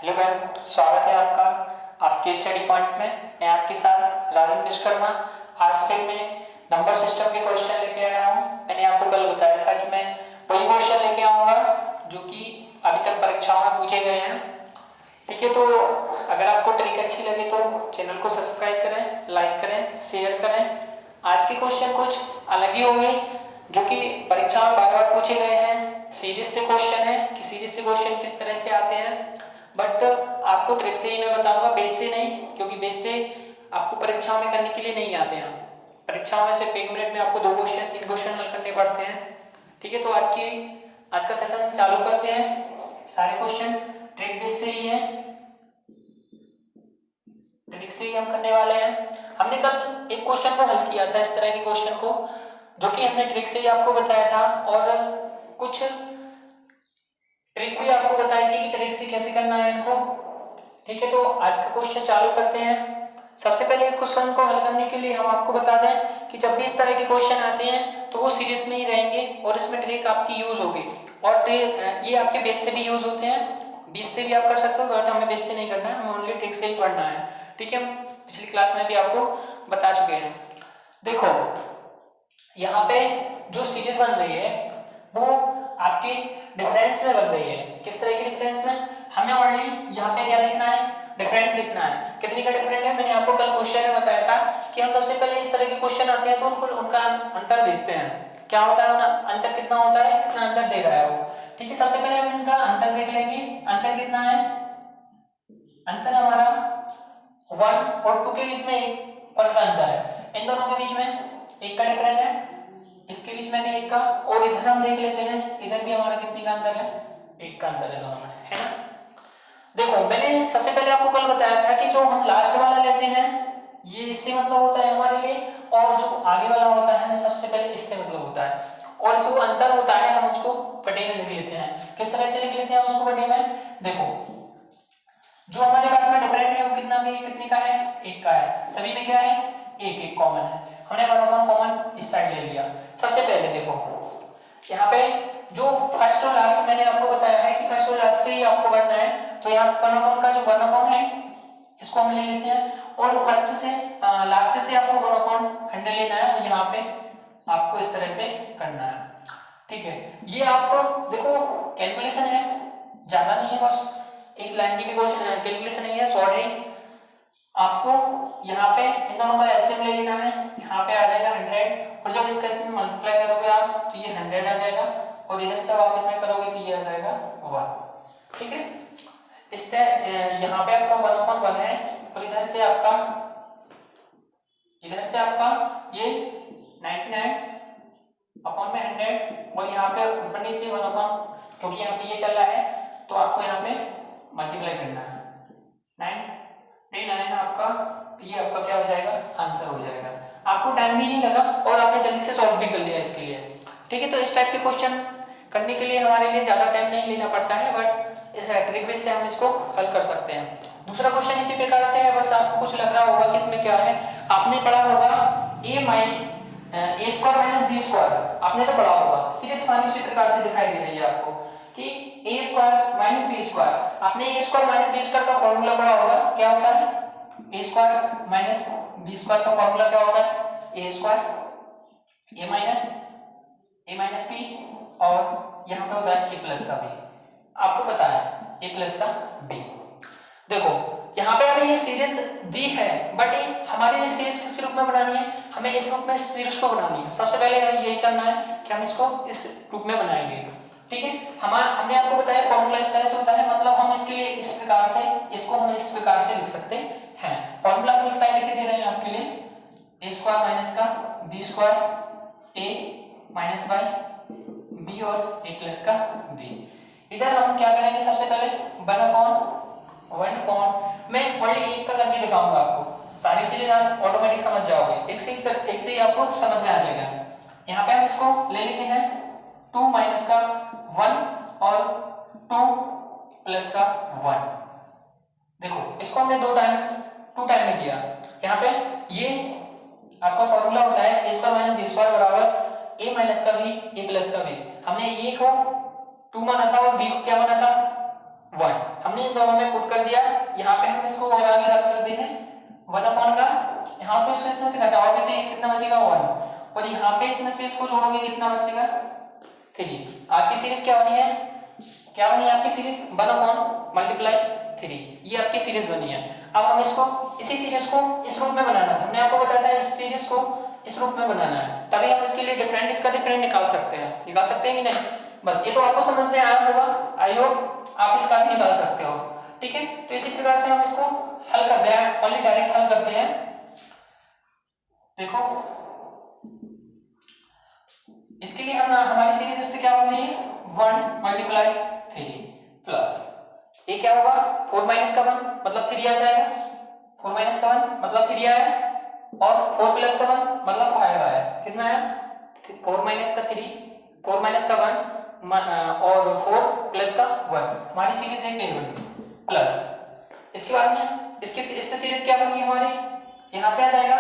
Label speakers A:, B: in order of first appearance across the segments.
A: Hello ma'am, स्वागत है आपका आपके स्टडी पॉइंट में। मैं आपके साथ राजन विश्वकर्मा। आज फिर मैं नंबर सिस्टम के क्वेश्चन लेके आया हूँ। मैंने आपको कल बताया था कि मैं वही क्वेश्चन लेके आऊँगा जो कि अभी तक परीक्षाओं में पूछे गए हैं। ठीक है, तो अगर आपको ट्रिक अच्छी लगे तो चैनल को सब्सक्राइब करें, लाइक करें, शेयर करें। आज के क्वेश्चन कुछ अलग ही होंगे जो कि परीक्षा में बार बार पूछे गए हैं। सीरीज से क्वेश्चन है कि सीरीज से क्वेश्चन किस तरह से आते हैं, बट आपको ट्रिक से ही मैं बताऊंगा, बेस से नहीं, क्योंकि बेस से आपको परीक्षाओं में करने के लिए नहीं आते हैं। परीक्षाओं में सिर्फ 1 मिनट में आपको 2 क्वेश्चन 3 क्वेश्चन हल करने पड़ते हैं। ठीक है, तो आज का सेशन चालू करते हैं। सारे क्वेश्चन ट्रिक बेस से ही है, ट्रिक से ही हम करने वाले हैं। हमने कल एक क्वेश्चन को हल किया था, इस तरह के क्वेश्चन को, जो कि हमने ट्रिक से ही आपको बताया था, और कुछ ट्रिक भी आपको बताई थी कि ट्रिक से कैसे करना है इनको। ठीक है, तो आज का क्वेश्चन चालू करते हैं। सबसे पहले क्वेश्चन को हल करने के लिए हम आपको बता दें कि जब भी इस तरह के क्वेश्चन आते हैं तो वो सीरीज में ही रहेंगे और इसमें ट्रिक आपकी यूज होगी। और ये आपके बेस से भी यूज होते हैं, बेस से भी आप कर सकते हो, बट हमें बेस से नहीं करना है, हमें ओनली ट्रिक से ही पढ़ना है। ठीक है, पिछली क्लास में भी आपको बता चुके हैं। देखो, यहाँ पे जो सीरीज बन रही है वो आपकी डिफरेंस में बन रही है। किस तरह की डिफरेंस में? हमें ओनली यहाँ पे क्या लिखना है? डिफरेंट लिखना है। कितनी का डिफरेंट है? मैंने आपको कल क्वेश्चन में बताया था कि हम सबसे पहले इस तरह के क्वेश्चन आते हैं तो उनका अंतर देखते हैं। क्या होता है अंतर, कितना होता है, कितना अंतर दे रहा है वो। ठीक है, सबसे पहले हम इनका अंतर देख लेंगे। अंतर कितना है? अंतर हमारा 1 और 2 के बीच में 1 का अंतर है। इन दोनों के बीच में 1 का डिफरेंट है, इसके बीच में भी 1 का, और इधर हम देख लेते हैं, इधर भी हमारा कितने का अंतर है? 1 का अंतर है दोनों में, है ना। देखो, मैंने सबसे पहले आपको कल बताया था कि जो हम लास्ट वाला लेते हैं ये इससे मतलब होता है हमारे लिए, और जो आगे वाला होता है हमें सबसे पहले इससे मतलब होता है, और जो अंतर होता है हम उसको पट्टी में लिख लेते हैं। किस तरह से लिख लेते हैं उसको पट्टी में? देखो, जो हमारे पास में डिफरेंट है वो कितने का है? 1 का है। सभी में क्या है? 1 कॉमन है। हमने 1 कॉमन इस साइड ले लिया। सबसे पहले देखो, यहाँ पे जो फर्स्ट और लास्ट मैंने आपको बताया है कि फर्स्ट और लास्ट से ही आपको करना है, तो यहाँ 1 का जो 1 है इसको हम ले लेते हैं, और फर्स्ट से लास्ट से आपको 1/100 लेना है। यहाँ पे आपको इस तरह से करना है। ठीक है, ये आप देखो कैलकुलेशन है, ज्यादा नहीं है, बस एक लाइन की भी कैलकुलेशन नहीं है, शॉर्ट है। आपको यहाँ पे इन दोनों का एलसीएम ले लेना है। यहाँ पे आ जाएगा 100, और जब इसका इसमें मल्टीप्लाई करोगे आप तो ये 100 आ जाएगा, और इधर जब आप इसमें करोगे तो ये आ जाएगा 1। ठीक है, इस यहाँ पे आपका 1/1 है, और इधर से आपका ये 99/100, और यहाँ पे ऊपर नीचे 1/, क्योंकि यहाँ पे ये चल रहा है तो आपको यहाँ पे मल्टीप्लाई करना है। 99 आपका, ये आपका क्या हो जाएगा? आंसर हो जाएगा। आपको टाइम भी नहीं लगा और आपने जल्दी से सॉल्व भी कर लिया इसके लिए। ठीक है, तो इस टाइप के क्वेश्चन करने के लिए हमारे लिए ज्यादा टाइम नहीं लेना पड़ता है, बट इस ट्रिक बेस से हम इसको हल कर सकते हैं। दूसरा क्वेश्चन इसी प्रकार से है, बस आपको कुछ लग रहा होगा कि इसमें क्या है। आपने पढ़ा होगा a² - b², आपने तो पढ़ा होगा। सीरीज पानी उसी प्रकार से दिखाई दे रही है आपको कि a² - b²। आपने a² - b² का फॉर्मूला पढ़ा होगा। क्या होता है? a² - b² का फॉर्मूला क्या होता है? a² a - b, और यहाँ पे होता है a+ का b। आपको पता है a+ का b। देखो, यहाँ पे हमें ये सीरीज दी है, बट हमारे लिए सीरीज किस रूप में बनानी है? हमें इस रूप में सीरीज को बनानी है। सबसे पहले हमें यही करना है कि हम इसको इस रूप में बनाएंगे। ठीक है, हमने आपको बताया फॉर्मूला इस तरह से होता है, मतलब हम इसके लिए इस प्रकार से, इसको हम इस प्रकार से लिख सकते हैं। फॉर्मूला हम एक साइड लिख दे रहे हैं आपके लिए, a² - b² a - b और a+ का b। इधर हम क्या करेंगे? सबसे पहले 1/1 मैं ओनली 1 का करके दिखाऊंगा आपको। सारी चीजें आप ऑटोमेटिक समझ जाओगे, एक से ही आपको समझ में आ जाएगा। यहाँ पे हम इसको ले लेते हैं 2 - 1 और 2 + का 1। देखो, इसको हमने 2 टाइम में किया। यहाँ पे ये आपका फॉर्मूला होता है a² - b² बराबर a - का b a+ का b। हमने a को 2 माना था और b को क्या माना था? 1। हमने हमने इन दोनों में पुट कर दिया, यहाँ पे हम इसको और आगे हल कर दे हैं 1 अपॉन का, यहाँ पे इसमें से घटाओगे तो ये कितना बचेगा 1, और यहाँ पे इसमें से इसको जोड़ोगे कितना बचेगा 3। आपकी सीरीज क्या बनी है, क्या बनी है आपकी सीरीज 1 अपॉन मल्टीप्लाई 3, ये आपकी सीरीज बनी है। अब हम इसको इसी सीरीज को इस रूप में बनाना था, हमने आपको बताया था इस सीरीज को इस रूप में बनाना है, तभी हम इसके लिए डिफरेंट इसका डिफरेंट निकाल सकते हैं कि नहीं। बस ये तो आपको समझ में आया होगा, आई होप आप इसका भी निकाल सकते हो, ठीक है। तो इसी प्रकार से हम इसको हल करते हैं, ओनली डायरेक्ट हल करते हैं। देखो इसके लिए हम हमारी सीरीज इससे क्या बन रही है 1 मल्टीप्लाई 3 प्लस ये क्या होगा 4 माइनस का 1 मतलब 3 आ जाएगा, 4 माइनस का 1 मतलब 3 आया, और 4 प्लस का 1 मतलब 5 आया, कितना आया 4 माइनस का 3, 4 माइनस का 1 और 4 प्लस का 1, हमारी सीरीज एक ये बन गई। प्लस इसके बाद में इससे सीरीज क्या बन गई हमारी, यहाँ से आ जाएगा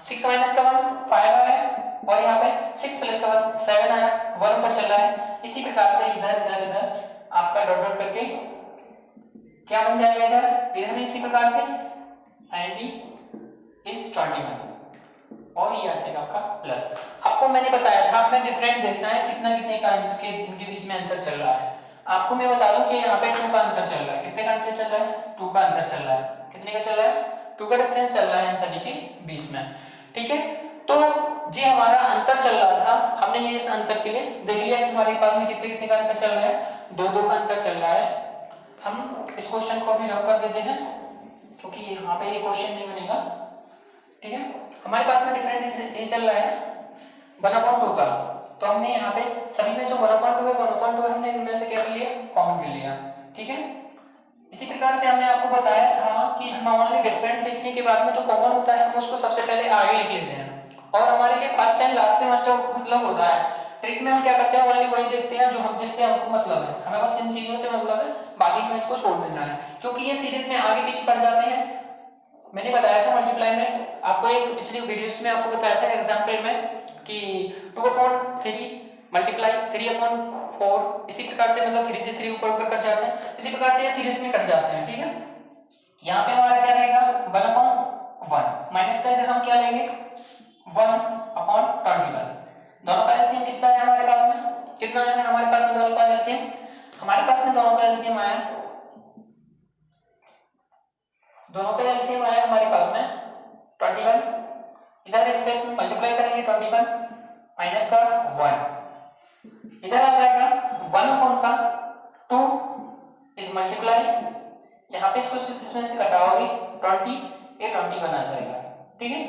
A: 6 माइनस का 1 5 आया, और यहाँ पे 6 प्लस का 1 7 आया, 1 पर चल रहा है। इसी प्रकार से इधर इधर इधर आपका डॉट डॉट करके क्या बन जाएगा इधर इसी प्रकार से एंड इज 21, और ये आ जाएगा आपका प्लस। आपको मैंने बताया था हमें डिफरेंट देखना है कितना कितने का इसके इनके बीच में अंतर चल रहा है। आपको मैं बता दूं कि यहाँ पे 2 का अंतर चल रहा है, कितने का अंतर चल रहा है 2 का अंतर चल रहा है, कितने का चल रहा है 2 का डिफरेंस चल रहा है इन सभी के बीच में, ठीक है। तो जी हमारा अंतर चल रहा था, हमने ये इस अंतर के लिए देख लिया कि हमारे पास में कितने कितने का अंतर चल रहा है, 2 का अंतर चल रहा है। हम इस क्वेश्चन को अभी रब कर देते हैं क्योंकि यहाँ पे ये क्वेश्चन नहीं बनेगा, ठीक है। हमारे पास में डिफरेंट ये चल रहा है 1/2 का, तो हमने यहाँ पे सभी में जो 1/2 है 1/2 है हमने इनमें से क्या कर लिया कॉमन ले लिया, ठीक है। इसी प्रकार से हमने आपको बताया था कि हम ओनली डिफरेंट देखने के बाद में जो कॉमन होता है हम उसको सबसे पहले आगे लिख लेते हैं, और हमारे लिए फर्स्ट एंड लास्ट से मतलब होता है। ट्रिक में हम क्या करते हैं ओनली वही देखते हैं जो हम जिससे हमको मतलब है, हमें बस इन चीजों से मतलब है, बाकी हमें इसको छोड़ देना है क्योंकि ये सीरीज में आगे पीछे पड़ जाते हैं। मैंने बताया था मल्टीप्लाई में आपको एक पिछली वीडियोस में आपको बताया था एग्जांपल में कि 2/3 मल्टीप्लाई 3/4, इसी प्रकार से मतलब 3 से 3 ऊपर ऊपर कट जाते हैं, इसी प्रकार से ये सीरीज में कट जाते हैं, ठीक है। यहाँ पे हमारा क्या रहेगा 1/1 माइनस का इधर हम क्या लेंगे 1/21, दोनों का एलसीएम कितना है हमारे पास में, कितना है हमारे पास में दोनों का एलसीएम, हमारे पास में दोनों का एलसीएम आया, दोनों का एलसीएम आया हमारे पास में 21, इधर स्पेस में मल्टीप्लाई करेंगे 21 माइनस का 1, इधर आ जाएगा 1/2 इस मल्टीप्लाई, यहाँ पे इसको इसमें से घटाओगे 20 ये 21 आ जाएगा, ठीक है।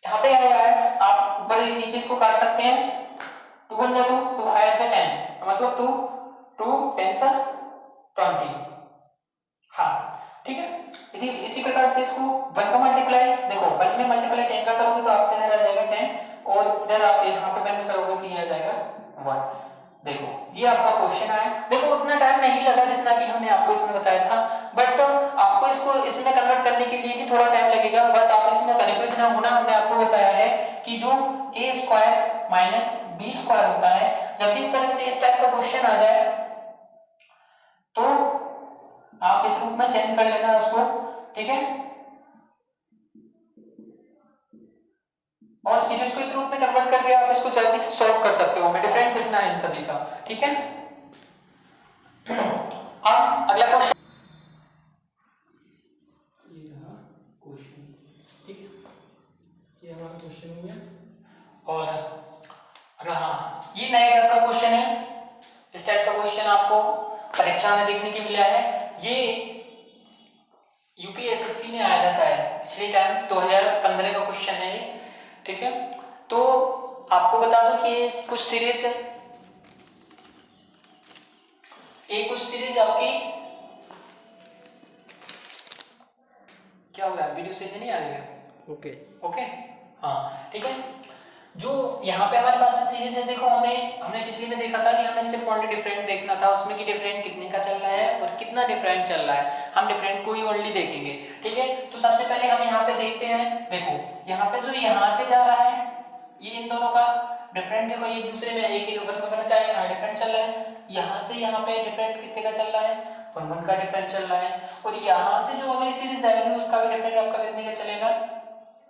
A: यहाँ पे आया है आप ऊपर नीचे इसको काट सकते हैं, 2 1 जा 2 2 5 जा 10 मतलब 2 2 10 20, हाँ ठीक है। यदि इसी प्रकार से इसको 1 का मल्टीप्लाई देखो 1 में मल्टीप्लाई 10 का करोगे तो आपके इधर आ जाएगा 10, और इधर आप यहाँ पे 1 में करोगे तो ये आ जाएगा 1। देखो ये आपका क्वेश्चन आया, देखो उतना टाइम नहीं लगा जितना कि हमने आपको इसमें बताया था, बट आपको इसको इसमें कन्वर्ट करने के लिए ही थोड़ा टाइम लगेगा, बस आप इसमें कन्फ्यूज ना होना। हमने आपको बताया है कि जो a² माइनस b² होता है, जब भी इस तरह से इस टाइप का क्वेश्चन आ जाए तो आप इस रूप में चेंज कर लेना उसको, ठीक है, और सीरीज को इस रूप में कन्वर्ट करके आप इसको जल्दी से सॉल्व कर सकते हो। हमें डिफरेंट लिखना है इन सभी का, ठीक है। अब अगला क्वेश्चन, ये रहा क्वेश्चन, ठीक है, ये हमारा क्वेश्चन हो गया। और अगला हाँ ये नए टाइप का क्वेश्चन है, इस टाइप का क्वेश्चन आपको परीक्षा में देखने के मिला है, ये यूपीएसएससी में आया था शायद पिछले टाइम 2015 का क्वेश्चन है ये, ठीक है। तो आपको बता दो कि ये कुछ सीरीज है, एक कुछ सीरीज आपकी क्या हो रहा है, वीडियो सही से नहीं आ रही है, ओके ओके हाँ ठीक है। जो यहाँ पे हमारे पास सीरीज है, देखो हमने पिछले में देखा था कि हमें सिर्फ ओनली डिफरेंट देखना था, उसमें कि डिफरेंट कितने का चल रहा है और कितना डिफरेंट चल रहा है, हम डिफरेंट को ही ओनली देखेंगे, ठीक है। तो सबसे पहले हम यहाँ पे देखते हैं, देखो यहाँ पे जो यहाँ से जा रहा है ये इन दोनों का डिफरेंट, देखो एक दूसरे में एक का डिफरेंट चल रहा है, यहाँ से यहाँ पे डिफरेंट कितने का चल रहा है 1 का डिफरेंट चल रहा है, और यहाँ से जो अगली सीरीज आएगी उसका भी डिफरेंट आपका कितने का चलेगा,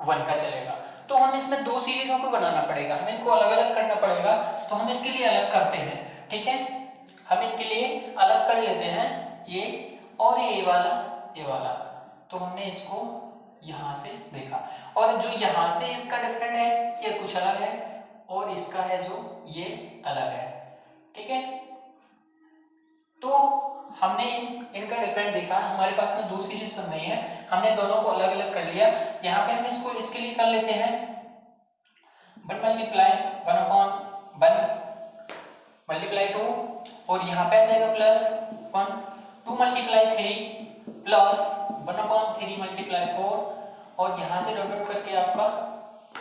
A: 1 का चलेगा। तो हम इसमें 2 सीरीजों को बनाना पड़ेगा, हमें इनको अलग अलग करना पड़ेगा, तो हम इसके लिए अलग करते हैं, ठीक है। हम इनके लिए अलग कर लेते हैं, ये और ये वाला, तो हमने इसको यहाँ से देखा, और जो यहाँ से इसका डिफरेंट है ये कुछ अलग है, और इसका है जो ये अलग है, ठीक है। तो हमने इनका डिफरेंट देखा, हमारे पास में 2 सीरीज बन रही है, हमने दोनों को अलग अलग कर लिया। यहाँ पे हम इसको इसके लिए कर लेते हैं 1 मल्टीप्लाई 1/1 मल्टीप्लाई 2, और यहाँ पे आ जाएगा +1, 2 मल्टीप्लाई 3 प्लस 1/3 मल्टीप्लाई 4, और यहाँ से डॉट डॉट करके आपका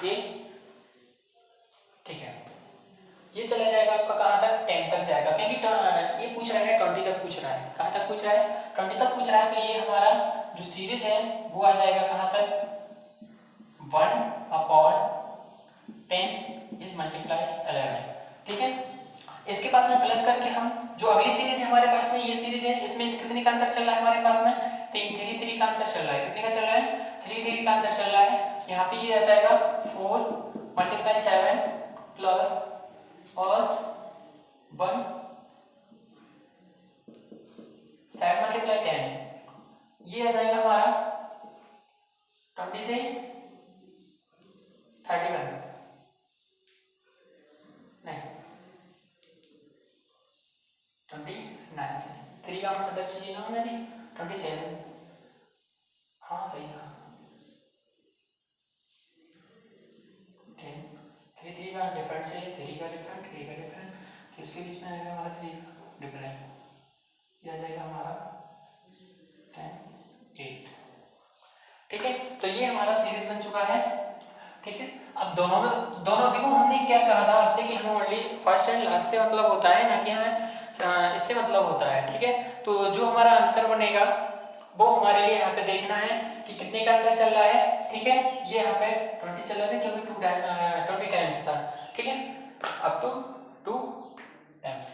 A: ये, ठीक है, ये चला जाएगा आपका कहाँ तक, 10 तक जाएगा, क्योंकि ये पूछ रहा है 20 तक पूछ रहा है, कहाँ तक पूछ रहा है, 20 तक पूछ रहा है। तो ये हमारा जो सीरीज है वो आ जाएगा कहाँ तक, 1/10 इज मल्टीप्लाई 11, ठीक है। इसके पास में प्लस करके हम जो अगली सीरीज है हमारे पास में, ये सीरीज है, इसमें कितने का अंतर चल रहा है हमारे पास में, 3 का अंतर चल रहा है, कितने का चल रहा है, 3 का अंतर चल रहा है। यहाँ पे ये आ जाएगा 4 मल्टीप्लाई 7 प्लस और 1 7 मल्टीप्लाई 10, ये आ जाएगा हमारा 20 से 31, नहीं 29 से 3 का अंतर चाहिए ना मैंने, 27, हाँ सही है, 10 3 का डिफरेंट चाहिए, 3 का डिफरेंट, तो इसके बीच में आएगा हमारा 3 का डिफरेंट, ये आ जाएगा हमारा 10 8, ठीक है। तो ये हमारा सीरीज बन चुका है, ठीक है। अब दोनों देखो, हमने क्या कहा था आपसे कि हमें ओनली फर्स्ट एंड लास्ट से मतलब होता है, ना कि हमें इससे मतलब होता है, ठीक है। तो जो हमारा अंतर बनेगा वो हमारे लिए यहाँ पे देखना है कि कितने का अंतर चल रहा है, ठीक है। ये यहाँ पे 20 चल रहा था क्योंकि 20 टाइम्स था, ठीक है, अप टू 2 टाइम्स,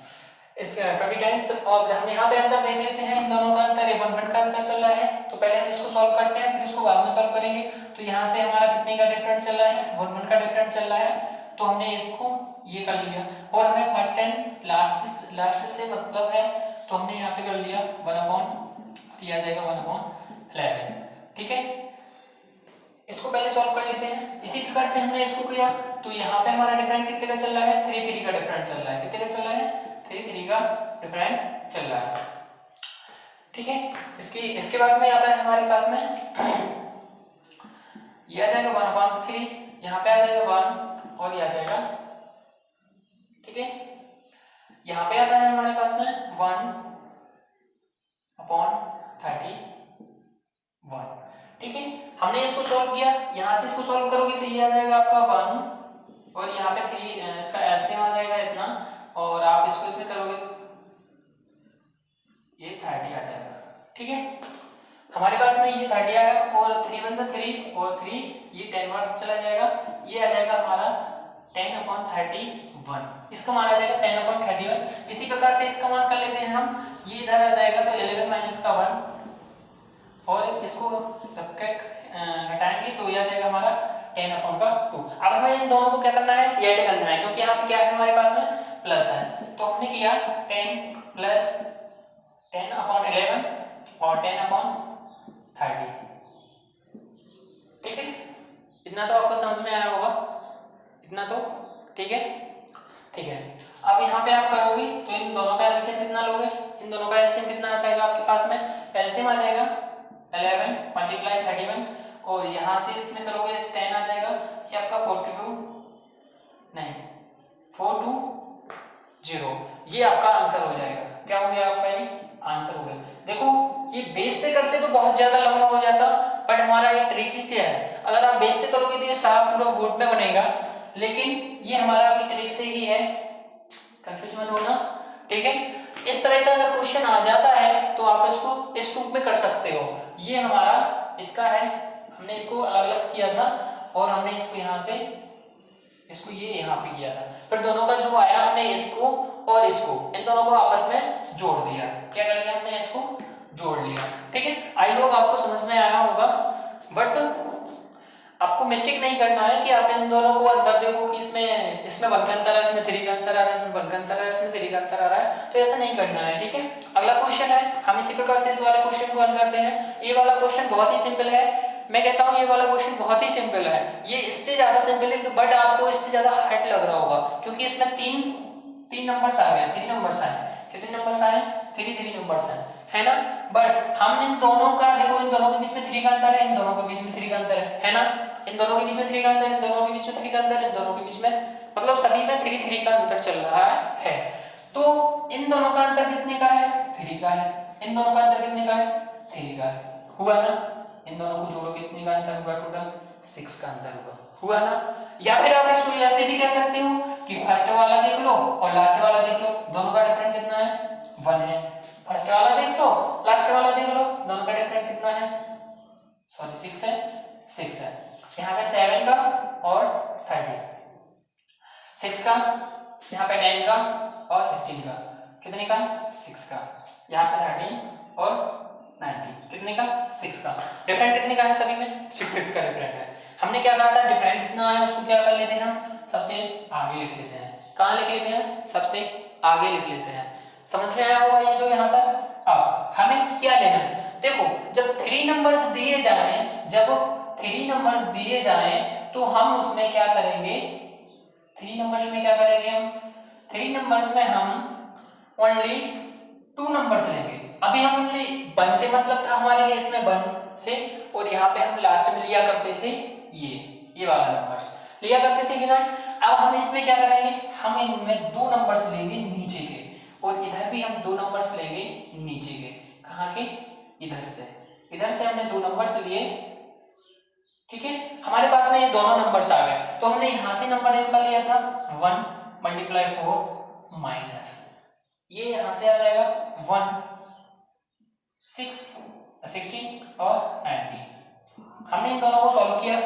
A: इसका 20 टाइम्स। और हम यहाँ पे अंतर देख लेते हैं, इन दोनों का अंतर 1 का अंतर चल रहा है, तो पहले हम इसको सॉल्व करते हैं, फिर इसको बाद में सॉल्व करेंगे। तो यहाँ से हमारा कितने का डिफरेंट चल रहा है, 1 का डिफरेंट चल रहा है, तो हमने इसको ये कर लिया, और हमें फर्स्ट एंड लास्ट से मतलब है, तो हमने यहाँ पे कर लिया 1/, ये आ जाएगा 1/11, ठीक है। इसको पहले सॉल्व कर लेते हैं। इसी प्रकार से हमने इसको किया, तो यहाँ पे हमारा डिफरेंट कितने का चल रहा है, 3 का डिफरेंट चल रहा है, कितने का चल रहा है, 3 का डिफरेंट चल रहा है, ठीक है। इसके बाद में आता है हमारे पास में ये आ जाएगा 1/3, यहाँ पे आ जाएगा 1, और ये आ जाएगा, ठीक है। यहाँ पे आता है हमारे पास में 1/31, ठीक है। हमने इसको सॉल्व किया, यहाँ से इसको सॉल्व करोगे तो ये आ जाएगा आपका 1, और यहाँ पे 3, इसका एलसीएम आ जाएगा इतना, और आप इसको इसमें करोगे तो ये 30 आ जाएगा, ठीक है। हमारे पास में ये 30 आया, और 3 1 से 3 और 3, ये 10 बार चला जाएगा, ये आ जाएगा हमारा 10/31, इसका मान आ जाएगा 10/31। इसी प्रकार से इसका मान कर लेते हैं हम, ये इधर आ जाएगा तो 11 माइनस का 1, और इसको घटाएंगे तो ये आ जाएगा हमारा 10/2। अब हमें इन दोनों को क्या करना है, ऐड करना है, क्योंकि यहाँ पे क्या है हमारे पास में प्लस है, तो हमने किया 10 प्लस 10/11 और 10/30, ठीक है। इतना तो आपको समझ में आया होगा, इतना तो ठीक है, ठीक है। अब यहाँ पे आप करोगे तो इन दोनों का एलसीएम कितना लोगे, इन दोनों का एलसीएम कितना आ जाएगा आपके पास में, एलसीएम आ जाएगा 11 मल्टीप्लाई 31, और यहाँ से इसमें करोगे 10 आ जाएगा, ये आपका 420, ये आपका आंसर हो जाएगा। क्या हो गया आपका, ये आंसर हो गया। देखो ये बेस से करते तो बहुत ज्यादा लंबा हो जाता, बट हमारा ये ट्रिकी से है, अगर आप बेस से करोगे तो ये साफ पूरा बोर्ड में बनेगा, लेकिन ये हमारा भी ट्रिक से ही है, कंफ्यूज मत होना, ठीक है। इस तरह का अगर क्वेश्चन आ जाता है तो आप इसको इस रूप में कर सकते हो। ये हमारा इसका है, हमने इसको अलग अलग किया था और हमने इसको यहाँ से इसको ये यहाँ पे किया था, फिर दोनों का जो आया हमने इसको और इसको, इन दोनों को आपस में जोड़ दिया। क्या कर लिया हमने, इसको जोड़ लिया। ठीक है, आई होप आपको समझ में आया होगा। बट आपको मिस्टेक नहीं करना है कि आप इन दोनों को अंदर देखो कि इसमें 1 का अंतर है, इसमें 3 का अंतर आ रहा है, इसमें 1 का अंतर आ रहा है, इसमें 3 का अंतर आ रहा है, तो ऐसा नहीं करना है। ठीक है, अगला क्वेश्चन है, हम इसी प्रकार से इस वाले क्वेश्चन को हल करते हैं। ये वाला क्वेश्चन बहुत ही सिंपल है, मैं कहता हूँ ये वाला क्वेश्चन बहुत ही सिंपल है। ये इससे ज्यादा सिंपल है, बट आपको इससे ज्यादा हार्ड लग रहा होगा क्योंकि इसमें तीन नंबर्स आ गए, 3 नंबर्स आए। कितने नंबर्स आए, 3 नंबर्स आए, है ना। बट हम इन दोनों का देखो, इन दोनों के बीच में 3 का अंतर है, इन दोनों के बीच में 3 का अंतर है ना। इन दोनों के बीच में 3 का अंतर, इन दोनों के बीच में 3 का अंतर, इन दोनों के बीच में, मतलब सभी में 3 का अंतर चल रहा है। तो इन दोनों का अंतर कितने का है, 3 का है। इन दोनों का अंतर कितने का है, 3 का है, हुआ ना। इन दोनों को जोड़ो, कितने का अंतर हुआ, टोटल 6 का अंतर हुआ ना। या फिर आप इसको ऐसे भी कह सकते हो कि फर्स्ट वाला देख लो और लास्ट वाला देख लो, दोनों का डिफरेंस कितना है, 1 है। फर्स्ट वाला देख लो, लास्ट वाला देख लो, दोनों का डिफरेंस कितना है, सॉरी 6 है, 6 है। यहाँ पे 7 का और 30, 6 का, यहाँ पे 9 का और 16 का, कितने का, 6 का। यहाँ पे 13 और 19, कितने का, 6 का। डिफरेंट कितने का है, सभी में 6 का डिफरेंट है। हमने क्या कहा था, डिफरेंस कितना है उसको क्या कर लेते हैं हम, सबसे आगे लिख लेते हैं। कहाँ लिख लेते हैं, सबसे आगे लिख लेते हैं। समझ में आया होगा ये तो यहाँ तक। अब हमें क्या लेना है, देखो जब 3 नंबर्स दिए जाएं, जब 3 नंबर्स दिए जाएं तो हम उसमें क्या करेंगे, 3 नंबर्स में क्या करेंगे हम, 3 नंबर्स में हम ओनली 2 नंबर्स लेंगे। अभी हम ओनली 1 से मतलब था हमारे लिए इसमें 1 से, और यहाँ पे हम लास्ट में लिया करते थे ये वाला नंबर्स लिया करते थे कि ना। अब हम इसमें क्या करेंगे, हम इनमें 2 नंबर्स लेंगे नीचे के, और इधर भी हम 2 नंबर्स लेंगे नीचे के। कहाँ के, इधर से हमने 2 नंबर्स लिए। ठीक है, हमारे पास में ये दोनों नंबर्स आ गए, तो हमने यहां से नंबर इनका लिया था 1 × 4 माइनस ये यहां से आ जाएगा 1, 6, 16 और 19। हमने इन दोनों को सॉल्व किया।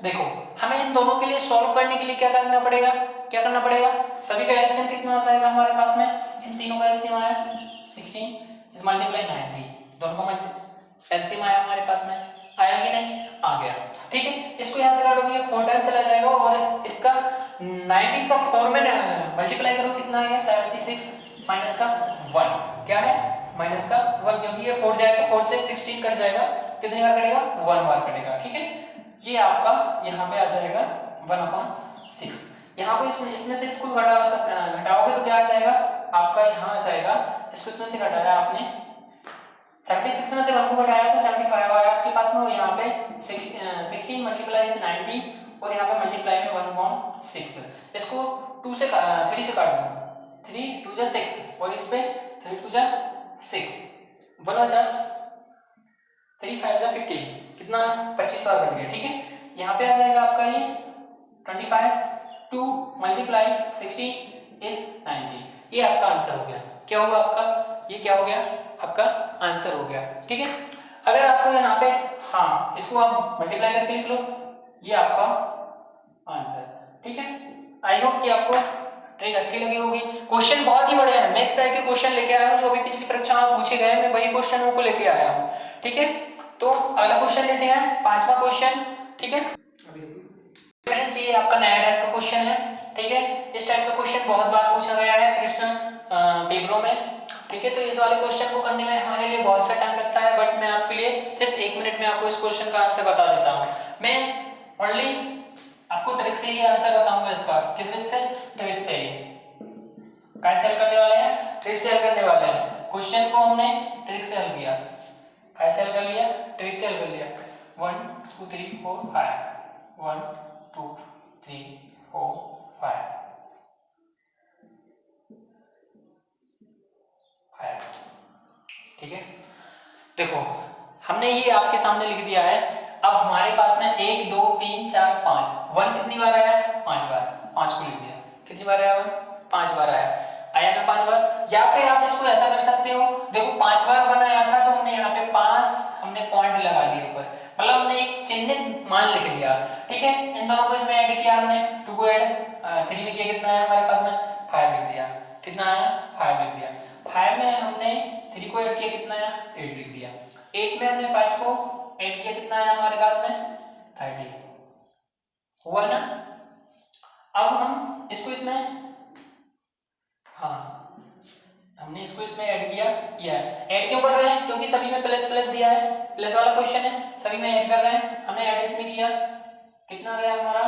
A: देखो हमें इन दोनों के लिए सॉल्व करने के लिए क्या करना पड़ेगा, सभी का एलसीएम कितना आ जाएगा हमारे पास में, इन तीनों का एलसीएम आया 16 इस मल्टीप्लाई 90, दोनों का एलसीएम आया हमारे पास में, आया कि नहीं, आ गया। ठीक है, इसको यहाँ से काटोगे 4 टाइम चला जाएगा, और इसका 19 का 4 में मल्टीप्लाई करो, कितना आएगा 76 माइनस का 1, क्या है माइनस का 1, क्योंकि ये 4 जाएगा, 4 से 16 कट जाएगा, कितनी बार कटेगा, 1 बार कटेगा। ठीक है, ये आपका यहाँ पे आ जाएगा 1/6। यहाँ को इसमें से इसको घटाओगे तो क्या आ जाएगा आपका, यहाँ आ जाएगा, इसको इसमें से घटाया आपने, 76 में से 1 को घटाया तो 75 आया आपके पास में, और यहाँ पे 16 मल्टीप्लाई 90, और यहाँ पे मल्टीप्लाई में 1/6। इसको 3 से काट दो, 3 2 जा 6, और इस पे 3 2 जा 6, 1 बचा 3 5 जा 15, कितना 25 बार बन गया। ठीक है, यहाँ पे आ जाएगा आपका ये 25, 2 मल्टीप्लाई 16 इज 90, ये आपका आंसर हो गया। क्या होगा आपका, ये क्या हो गया, आपका आंसर हो गया। ठीक है, अगर आपको यहाँ पे, हाँ इसको आप मल्टीप्लाई करके लिख लो, ये आपका आंसर। ठीक है, आई होप कि आपको ट्रिक अच्छी लगी होगी। क्वेश्चन बहुत ही बढ़िया है, मैं इस तरह के क्वेश्चन लेके आया हूँ जो अभी पिछली परीक्षा में पूछे गए, मैं वही क्वेश्चनों को लेके आया हूँ। ठीक है, तो अगला क्वेश्चन लेते हैं, 5वां क्वेश्चन। ठीक है फ्रेंड्स, ये आपका नया टाइप का क्वेश्चन है। ठीक है, इस टाइप का क्वेश्चन बहुत बार पूछा गया है प्रश्न पेपरों में। ठीक है, तो इस वाले क्वेश्चन को करने में हमारे लिए बहुत सा टाइम लगता है, बट मैं आपके लिए सिर्फ 1 मिनट में आपको इस क्वेश्चन का आंसर बता देता हूँ। मैं ओनली आपको ट्रिक से ही आंसर बताऊंगा इसका, किस बेस से, ट्रिक से ही। कैसे हल करने वाले हैं, ट्रिक से हल करने वाले हैं। क्वेश्चन को हमने ट्रिक से हल किया, कैसे हल कर लिया, ट्रिक से हल कर लिया। 1 2 3 4 5, 1 2 3 4 5 5। ठीक है, देखो हमने ये आपके सामने लिख दिया है। अब हमारे पास में 1 2 3 4 5, 1 कितनी बार आया, 5 बार, 5 को लिख दिया, कितनी बार आया 1, 5 बार आया ना 5 बार। या फिर आप इसको ऐसा कर सकते हो, देखो 5 बार 1 आया था तो हमने यहाँ पे 5 हमने पॉइंट लगा दिए ऊपर, मतलब हमने एक चिन्हित मान लिख दिया। ठीक है, इन दोनों को इसमें ऐड किया हमने, 2 को ऐड लिख दिया। 8 में हमने 5 को ऐड किया, कितना आया हमारे पास में 30 हुआ ना। अब हम इसको इसमें, हाँ हमने इसको इसमें ऐड किया, ये ऐड क्यों कर रहे हैं, क्योंकि सभी में प्लस प्लस दिया है, प्लस वाला क्वेश्चन है, सभी में ऐड कर रहे हैं। हमने ऐड इसमें किया, कितना गया हमारा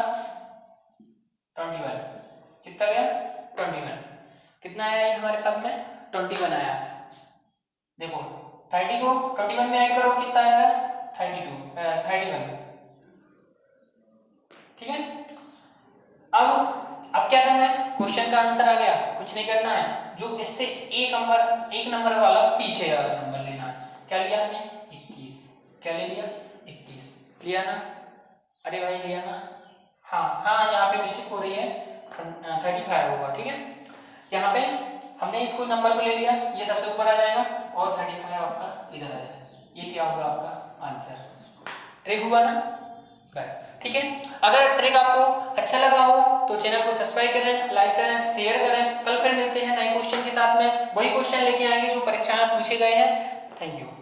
A: 21, कितना गया 21, कितना आया ये हमारे पास में 21 आया। देखो 30 को 21 में ऐड करो, कितना आएगा 31, ठीक है। अब क्या करना है, क्वेश्चन का आंसर आ गया, कुछ नहीं करना है, जो इससे एक नंबर वाला पीछे वाला नंबर लेना है। क्या लिया हमने 21, क्या ले लिया 21 लिया ना, अरे भाई लिया ना, हाँ यहाँ पे मिस्टेक हो रही है, 35 होगा, ठीक है। यहाँ पे हमने इसको नंबर को ले लिया, ये सबसे ऊपर आ जाएगा और 35 आपका इधर आ जाएगा, ये क्या होगा आपका आंसर। ट्रिक हुआ ना बस, ठीक है। अगर ट्रिक आपको अच्छा लगा हो तो चैनल को सब्सक्राइब करें, लाइक करें, शेयर करें। कल फिर मिलते हैं नए क्वेश्चन के साथ में, वही क्वेश्चन लेके आएंगे जो परीक्षा में पूछे गए हैं। Thank you.